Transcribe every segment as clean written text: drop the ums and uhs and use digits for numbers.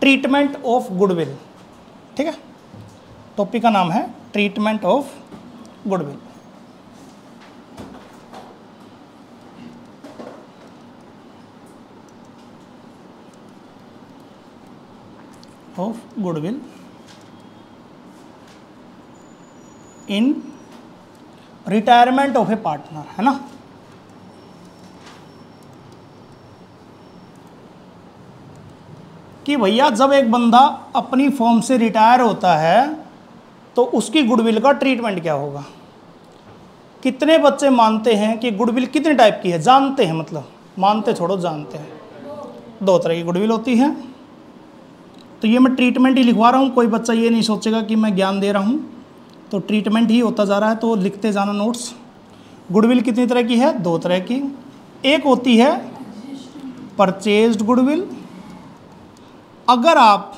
Treatment of goodwill. ठीक है, topic का नाम है treatment of goodwill. Of goodwill in retirement of A partner, है ना। कि भैया जब एक बंदा अपनी फर्म से रिटायर होता है तो उसकी गुडविल का ट्रीटमेंट क्या होगा। कितने बच्चे मानते हैं कि गुडविल कितने टाइप की है, जानते हैं, मतलब मानते छोड़ो जानते हैं। 2 तरह की गुडविल होती है। तो ये मैं ट्रीटमेंट ही लिखवा रहा हूँ, कोई बच्चा ये नहीं सोचेगा कि मैं ज्ञान दे रहा हूँ, तो ट्रीटमेंट ही होता जा रहा है, तो लिखते जाना नोट्स। गुडविल कितनी तरह की है, 2 तरह की। एक होती है परचेज्ड गुडविल। अगर आप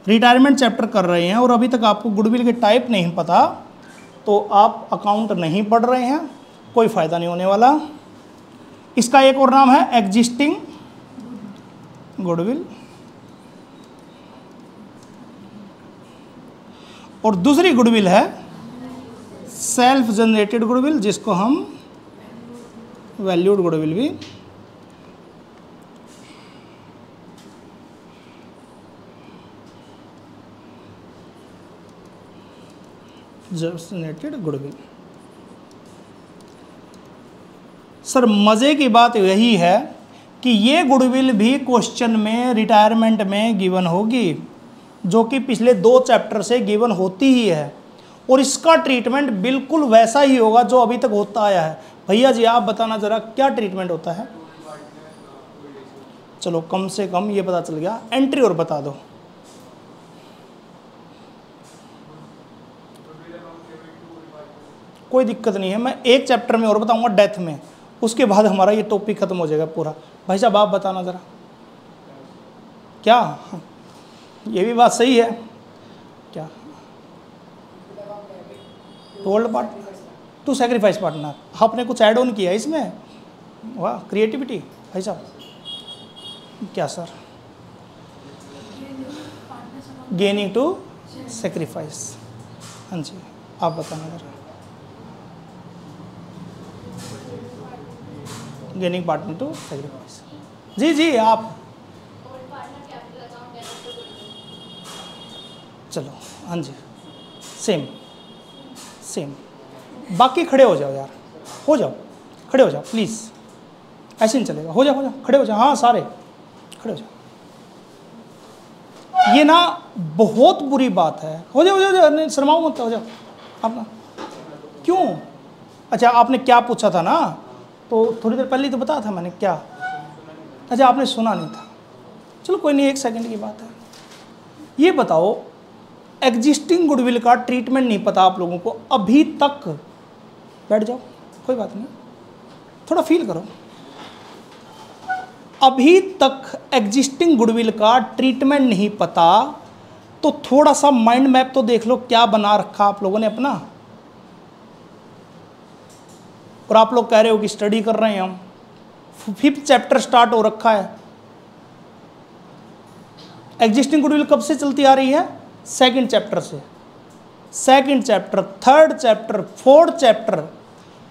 रिटायरमेंट चैप्टर कर रहे हैं और अभी तक आपको गुडविल के टाइप नहीं पता तो आप अकाउंट नहीं पढ़ रहे हैं, कोई फ़ायदा नहीं होने वाला। इसका एक और नाम है एग्जिस्टिंग गुडविल, और दूसरी गुडविल है सेल्फ जनरेटेड गुडविल, जिसको हम वैल्यूड गुडविल भी जनरेटेड गुडविल। सर मज़े की बात यही है कि ये गुडविल भी क्वेश्चन में रिटायरमेंट में गिवन होगी, जो कि पिछले 2 चैप्टर से गिवन होती ही है, और इसका ट्रीटमेंट बिल्कुल वैसा ही होगा जो अभी तक होता आया है। भैया जी आप बताना ज़रा क्या ट्रीटमेंट होता है। चलो कम से कम ये पता चल गया, एंट्री और बता दो। कोई दिक्कत नहीं है, मैं एक चैप्टर में और बताऊंगा डेथ में, उसके बाद हमारा ये टॉपिक खत्म हो जाएगा पूरा। भाई साहब आप बताना ज़रा क्या, ये भी बात सही है क्या। Told partner to sacrifice partner, आपने कुछ ऐड ऑन किया इसमें, वाह क्रिएटिविटी भाई साहब। क्या सर, गेनिंग टू सेक्रीफाइस, हाँ जी आप बताना ज़रा। गेनिंग पार्टनर टू सेक्रीफाइस, जी जी आप चलो, हाँ जी सेम सेम। बाकी खड़े हो जाओ यार, हो जाओ खड़े हो जाओ प्लीज़, ऐसे नहीं चलेगा, हो जाओ खड़े हो जाओ, हाँ सारे खड़े हो जाओ। ये ना बहुत बुरी बात है, हो जाओ शर्माओ मत, हो जाओ आप ना। क्यों, अच्छा आपने क्या पूछा था ना, तो थोड़ी देर पहले ही तो बताया था मैंने क्या। अच्छा आपने सुना नहीं था, चलो कोई नहीं, 1 सेकंड की बात है। ये बताओ एग्जिस्टिंग गुडविल का ट्रीटमेंट नहीं पता आप लोगों को अभी तक, बैठ जाओ कोई बात नहीं, थोड़ा फील करो। अभी तक एग्जिस्टिंग गुडविल का ट्रीटमेंट नहीं पता, तो थोड़ा सा माइंड मैप तो देख लो क्या बना रखा आप लोगों ने अपना। और आप लोग कह रहे हो कि स्टडी कर रहे हैं हम, 5th चैप्टर स्टार्ट हो रखा है। एग्जिस्टिंग गुडविल कब से चलती आ रही है, 2nd चैप्टर से। 2nd chapter, 3rd chapter, 4th chapter,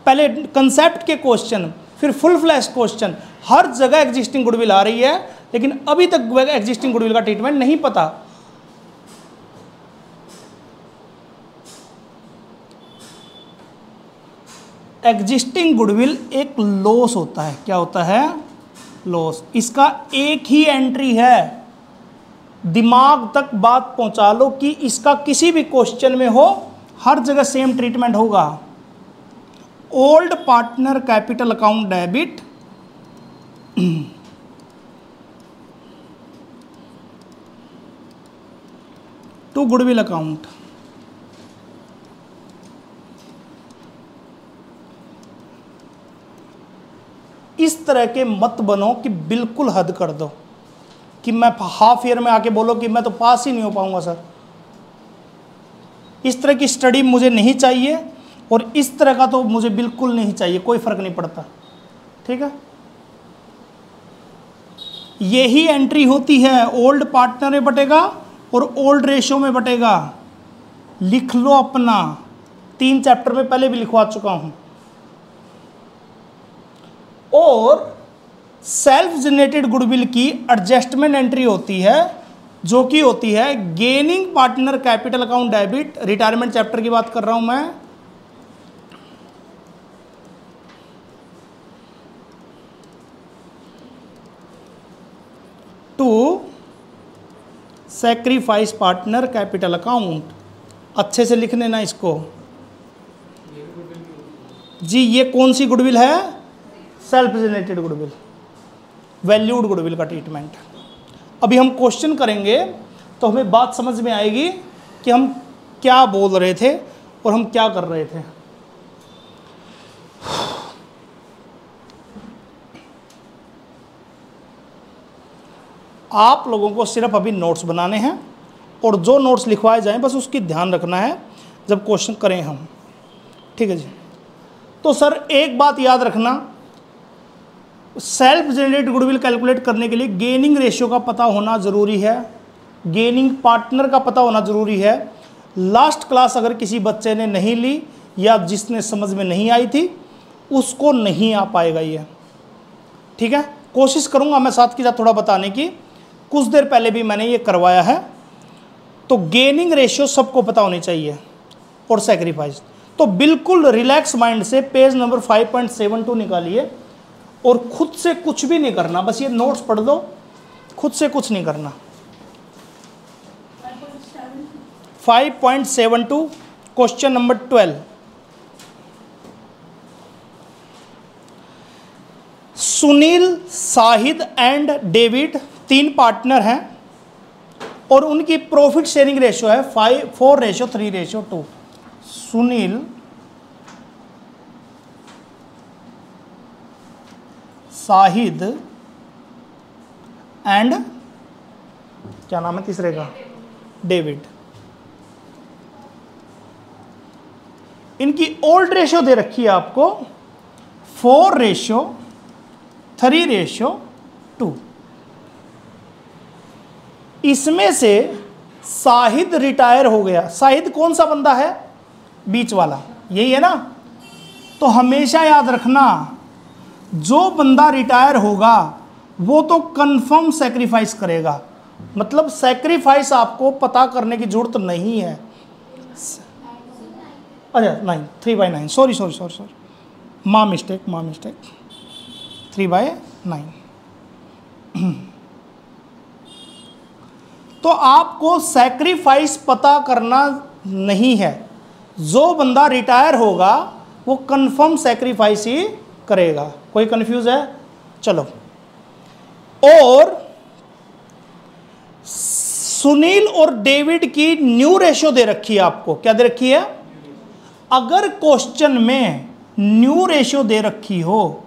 पहले कंसेप्ट के क्वेश्चन, फिर फुल फ्लैश क्वेश्चन, हर जगह एग्जिस्टिंग गुडविल आ रही है, लेकिन अभी तक एग्जिस्टिंग गुडविल का ट्रीटमेंट नहीं पता। एग्जिस्टिंग गुडविल एक लॉस होता है, क्या होता है, लॉस। इसका एक ही एंट्री है, दिमाग तक बात पहुंचा लो कि इसका किसी भी क्वेश्चन में हो, हर जगह सेम ट्रीटमेंट होगा। Old partner capital account debit to goodwill account. इस तरह के मत बनो कि बिल्कुल हद कर दो, कि मैं हाफ ईयर में आके बोलो कि मैं तो पास ही नहीं हो पाऊंगा सर। इस तरह की स्टडी मुझे नहीं चाहिए, और इस तरह का तो मुझे बिल्कुल नहीं चाहिए, कोई फर्क नहीं पड़ता, ठीक है। यही एंट्री होती है, ओल्ड पार्टनर में बटेगा और ओल्ड रेशो में बटेगा। लिख लो अपना, 3 चैप्टर में पहले भी लिखवा चुका हूं। और सेल्फ जनरेटेड गुडविल की एडजस्टमेंट एंट्री होती है, जो कि होती है gaining partner capital account debit. Retirement chapter की बात कर रहा हूं मैं। To sacrifice partner capital account. अच्छे से लिख लेना इसको जी। ये कौन सी गुडविल है? Self generated goodwill, valued goodwill का ट्रीटमेंट। अभी हम क्वेश्चन करेंगे तो हमें बात समझ में आएगी कि हम क्या बोल रहे थे और हम क्या कर रहे थे। आप लोगों को सिर्फ अभी नोट्स बनाने हैं और जो नोट्स लिखवाए जाएं बस उसकी ध्यान रखना है जब क्वेश्चन करें हम। ठीक है जी। तो सर एक बात याद रखना, सेल्फ जनरेटेड गुडविल कैलकुलेट करने के लिए गेनिंग रेशियो का पता होना ज़रूरी है, गेनिंग पार्टनर का पता होना ज़रूरी है। लास्ट क्लास अगर किसी बच्चे ने नहीं ली या जिसने समझ में नहीं आई थी उसको नहीं आ पाएगा ये। ठीक है, कोशिश करूँगा मैं साथ के साथ थोड़ा बताने की। कुछ देर पहले भी मैंने ये करवाया है। तो गेनिंग रेशियो सबको पता होनी चाहिए और सैक्रिफाइस। तो बिल्कुल रिलैक्स माइंड से पेज नंबर 5.72 निकालिए और खुद से कुछ भी नहीं करना, बस ये नोट्स पढ़ लो, खुद से कुछ नहीं करना। 5.72 question number 12। Sunil, Shahid and David 3 partner हैं और उनकी प्रॉफिट शेयरिंग रेशियो है 4:3:2। सुनील, शाहिद एंड क्या नाम है तीसरे का? डेविड। इनकी ओल्ड रेशियो दे रखी है आपको 4:3:2। इसमें से शाहिद रिटायर हो गया। शाहिद कौन सा बंदा है? बीच वाला, यही है ना। तो हमेशा याद रखना, जो बंदा रिटायर होगा वो तो कंफर्म सैक्रिफाइस करेगा। मतलब सैक्रिफाइस आपको पता करने की जरूरत नहीं है। अच्छा 9, 3/9, सॉरी, माँ मिस्टेक 3/9। तो आपको सैक्रिफाइस पता करना नहीं है। जो बंदा रिटायर होगा वो कंफर्म सैक्रिफाइस ही करेगा। कोई कंफ्यूज है? चलो। और सुनील और डेविड की न्यू रेशियो दे रखी है आपको। क्या दे रखी है? अगर क्वेश्चन में न्यू रेशियो दे रखी हो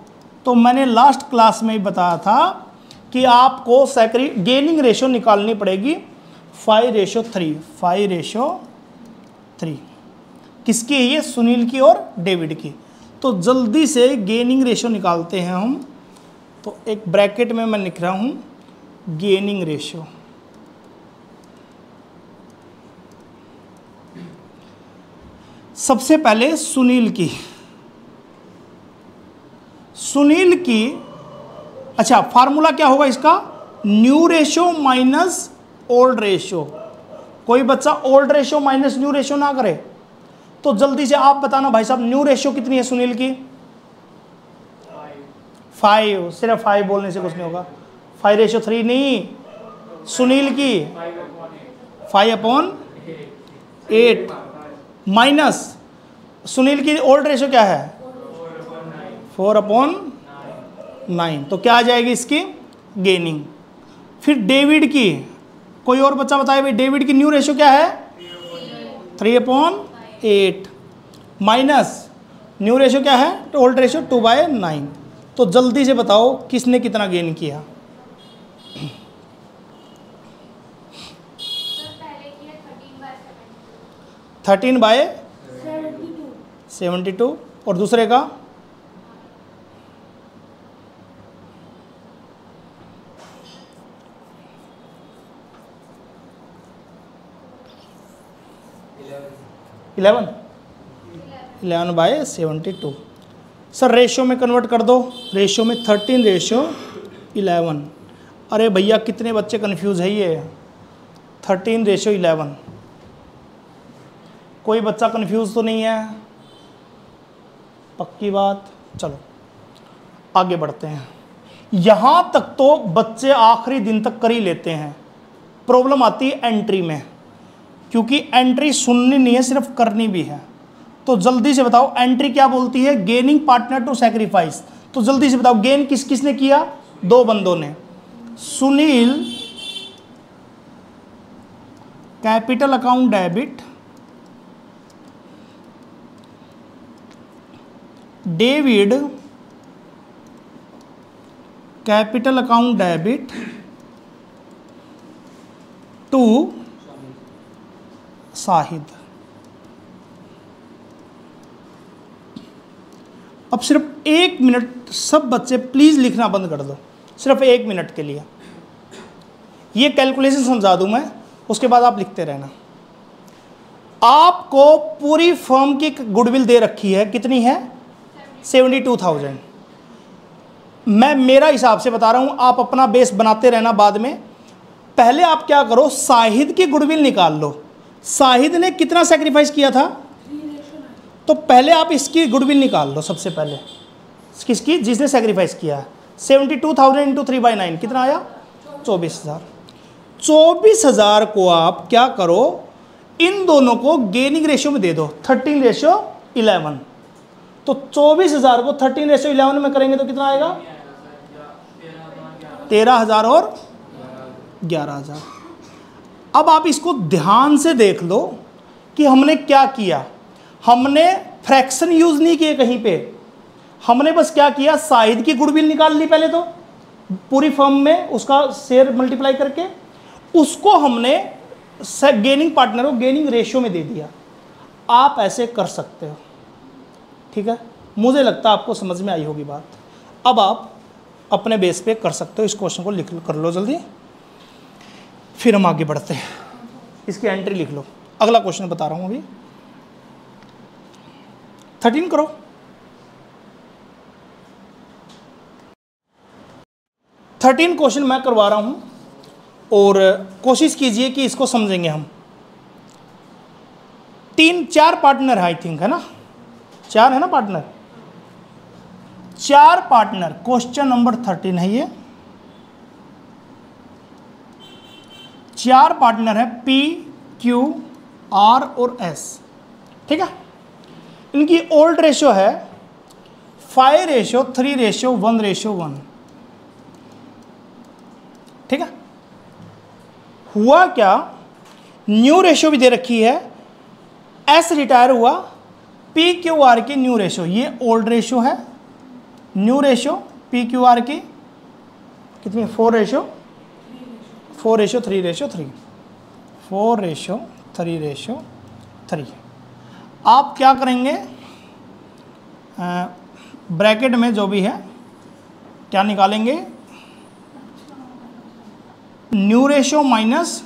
तो मैंने लास्ट क्लास में ही बताया था कि आपको गेनिंग रेशियो निकालनी पड़ेगी 5:3। किसकी है ये? सुनील की और डेविड की। तो जल्दी से गेनिंग रेशियो निकालते हैं हम। तो एक ब्रैकेट में मैं लिख रहा हूं गेनिंग रेशियो। सबसे पहले सुनील की अच्छा, फार्मूला क्या होगा इसका? New ratio minus old ratio. कोई बच्चा old ratio minus new ratio ना करे तो जल्दी से आप बताना भाई साहब, न्यू रेशियो कितनी है सुनील की? 5। सिर्फ 5 बोलने से कुछ नहीं होगा। 5:3 नहीं, सुनील की 5/8 माइनस सुनील की ओल्ड रेशियो क्या है? 4/9। तो क्या आ जाएगी इसकी? गेनिंग। फिर डेविड की, कोई और बच्चा बताए भाई, डेविड की न्यू रेशियो क्या है? 3/8 माइनस न्यू रेशियो क्या है? Old ratio 2/9। तो जल्दी से बताओ किसने कितना गेन किया? 13/72 और दूसरे का? 11/72। सर रेशियो में कन्वर्ट कर दो, रेशियो में 13:11। अरे भैया कितने बच्चे कंफ्यूज है ये, 13:11। कोई बच्चा कंफ्यूज तो नहीं है? पक्की बात। चलो आगे बढ़ते हैं। यहां तक तो बच्चे आखिरी दिन तक कर ही लेते हैं। प्रॉब्लम आती है एंट्री में, क्योंकि एंट्री सुननी नहीं है, सिर्फ करनी भी है। तो जल्दी से बताओ एंट्री क्या बोलती है? Gaining partner to sacrifice. तो जल्दी से बताओ गेन किस किसने किया? दो बंदों ने। Sunil capital account debit, David capital account debit to Sahid. अब सिर्फ 1 मिनट सब बच्चे प्लीज लिखना बंद कर दो, सिर्फ 1 मिनट के लिए। ये कैलकुलेशन समझा दूं मैं, उसके बाद आप लिखते रहना। आपको पूरी फर्म की गुडविल दे रखी है, कितनी है? 72,000। मैं मेरा हिसाब से बता रहा हूं, आप अपना बेस बनाते रहना बाद में। पहले आप क्या करो, साहिद की गुडविल निकाल लो। साहिद ने कितना सैक्रिफाइस किया था? तो पहले आप इसकी गुडविल निकाल लो सबसे पहले। किसकी? जिसने सैक्रिफाइस किया है। 72,000 इंटू 3/9 कितना आया? 24,000। 24,000 को आप क्या करो, इन दोनों को गेनिंग रेशियो में दे दो, 13:11। तो 24,000 को 13:11 में करेंगे तो कितना आएगा? 13,000 और 11,000। अब आप इसको ध्यान से देख लो कि हमने क्या किया। हमने फ्रैक्शन यूज नहीं किए कहीं पे, हमने बस क्या किया, साहिद की गुडविल निकाल ली पहले तो पूरी फर्म में, उसका शेयर मल्टीप्लाई करके उसको हमने गेनिंग पार्टनर को गेनिंग रेशियो में दे दिया। आप ऐसे कर सकते हो, ठीक है? मुझे लगता है आपको समझ में आई होगी बात। अब आप अपने बेस पे कर सकते हो। इस क्वेश्चन को लिख कर लो जल्दी, फिर हम आगे बढ़ते हैं। इसकी एंट्री लिख लो। अगला क्वेश्चन बता रहा हूं अभी, 13 करो। क्वेश्चन मैं करवा रहा हूं और कोशिश कीजिए कि इसको समझेंगे हम। 4 पार्टनर है आई थिंक, है ना? 4 है ना पार्टनर? 4 पार्टनर। क्वेश्चन नंबर 13 है ये। 4 पार्टनर है P, Q, R और S, ठीक है? इनकी ओल्ड रेशियो है 5:3:1:1, ठीक है? हुआ क्या, न्यू रेशियो भी दे रखी है, S रिटायर हुआ, PQR की न्यू रेशियो, ये ओल्ड रेशियो है, न्यू रेशियो PQR की कितनी? 4:3:3, 4:3:3। आप क्या करेंगे, ब्रैकेट में जो भी है क्या निकालेंगे, new ratio minus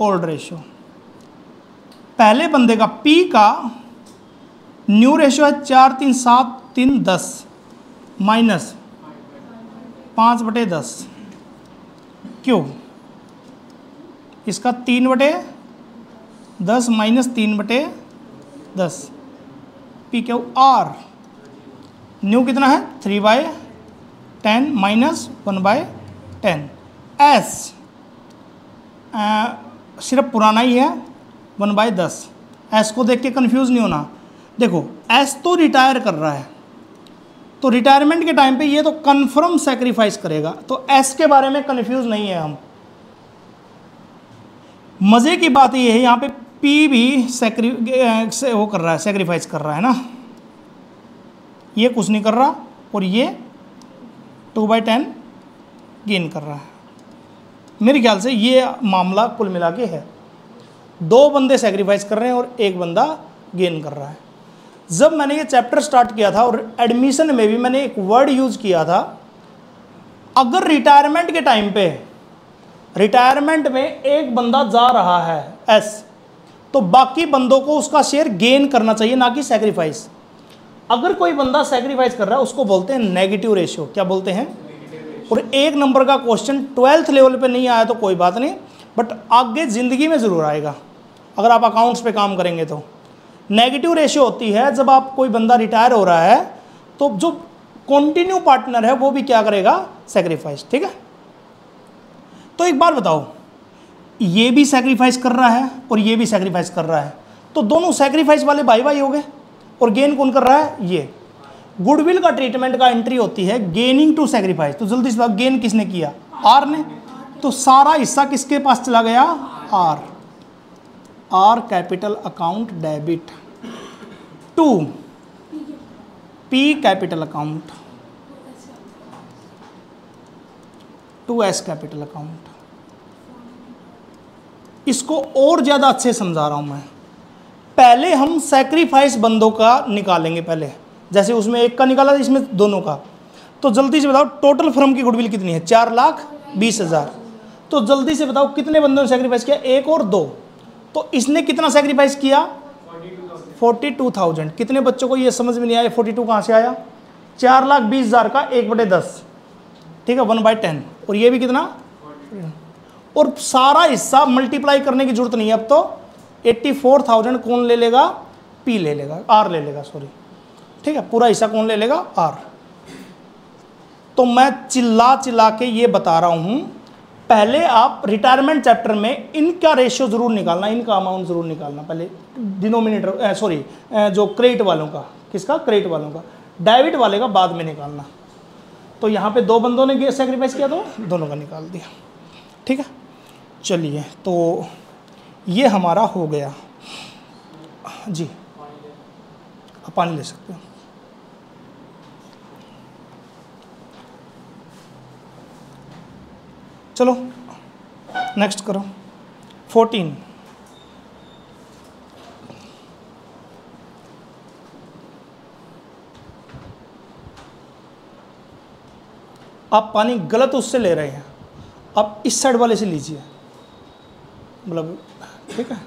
old ratio. पहले बंदे का P का न्यू रेशियो है 4, 3, 7, 3, 10 माइनस 5/10, क्यों? इसका 3/10 माइनस 3/10, PQR न्यू कितना है? 3/10 माइनस 1/10। S सिर्फ पुराना ही है 1/10। S को देख के कंफ्यूज नहीं होना। देखो S तो रिटायर कर रहा है, तो रिटायरमेंट के टाइम पे ये तो कंफर्म सैक्रिफाइस करेगा, तो S के बारे में कंफ्यूज नहीं है हम। मज़े की बात ये है यहाँ पे P भी वो कर रहा है, सैक्रिफाइस कर रहा है ना, ये कुछ नहीं कर रहा, और ये 2/10 गेन कर रहा है। मेरे ख्याल से ये मामला कुल मिला के है, 2 बंदे सैक्रिफाइस कर रहे हैं और 1 बंदा गेन कर रहा है। जब मैंने ये चैप्टर स्टार्ट किया था और एडमिशन में भी मैंने एक वर्ड यूज़ किया था, अगर रिटायरमेंट के टाइम पे रिटायरमेंट में एक बंदा जा रहा है S, तो बाकी बंदों को उसका शेयर गेन करना चाहिए, ना कि सेक्रीफाइस। अगर कोई बंदा सेक्रीफाइस कर रहा है उसको बोलते हैं नेगेटिव रेशियो। क्या बोलते हैं? और एक नंबर का क्वेश्चन 12th लेवल पे नहीं आया तो कोई बात नहीं, बट आगे ज़िंदगी में ज़रूर आएगा अगर आप अकाउंट्स पे काम करेंगे तो। नेगेटिव रेशियो होती है जब आप कोई बंदा रिटायर हो रहा है तो जो कंटिन्यू पार्टनर है वो भी क्या करेगा? सेक्रीफाइस। ठीक है, तो एक बात बताओ, ये भी सेक्रीफाइस कर रहा है और ये भी सेक्रीफाइस कर रहा है, तो दोनों सेक्रीफाइस वाले भाई भाई हो गए। और गेन कौन कर रहा है? ये। गुडविल का ट्रीटमेंट का एंट्री होती है गेनिंग टू सेक्रीफाइस। तो जल्दी से गेन किसने किया? आर ने। तो सारा हिस्सा किसके पास चला गया? R. R capital account debit to P capital account to S capital account. इसको और ज्यादा अच्छे समझा रहा हूं मैं। पहले हम सैक्रिफाइस बंदों का निकालेंगे पहले, जैसे उसमें एक का निकाला इसमें दोनों का। तो जल्दी से बताओ टोटल फर्म की गुडविल कितनी है? 4,20,000। तो जल्दी से बताओ कितने बंदों ने सैक्रिफाइस किया? 1 और 2। तो इसने कितना सैक्रिफाइस किया? 42,000। कितने बच्चों को ये समझ में नहीं आया 42 कहाँ से आया? 4,20,000 का 1/10, ठीक है, 1/10। और ये भी कितना? और सारा हिस्सा मल्टीप्लाई करने की जरूरत नहीं है अब तो। 84,000 कौन ले लेगा? पी ले लेगा, आर ले लेगा, सॉरी, ठीक है। पूरा हिस्सा कौन ले लेगा? आर। तो मैं चिल्ला चिल्ला के ये बता रहा हूं, पहले आप रिटायरमेंट चैप्टर में इनका रेशियो जरूर निकालना, इनका अमाउंट जरूर निकालना पहले। डिनोमिनेटर सॉरी जो क्रेडिट वालों का, किसका? क्रेडिट वालों का। डेबिट वाले का बाद में निकालना। तो यहाँ पे 2 बंदों ने सैक्रिफाइस किया तो दोनों का निकाल दिया, ठीक है। चलिए, तो ये हमारा हो गया जी। आप पानी ले सकते हो। चलो नेक्स्ट करो। 14। आप पानी गलत उससे ले रहे हैं, आप इस साइड वाले से लीजिए, मतलब, ठीक है।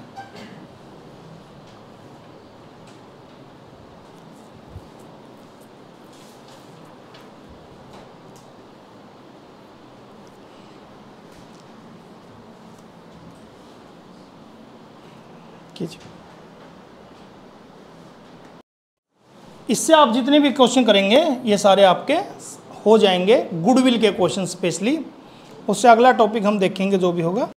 कीजिए। इससे आप जितने भी क्वेश्चन करेंगे ये सारे आपके हो जाएंगे गुडविल के क्वेश्चन स्पेशली। उससे अगला टॉपिक हम देखेंगे जो भी होगा।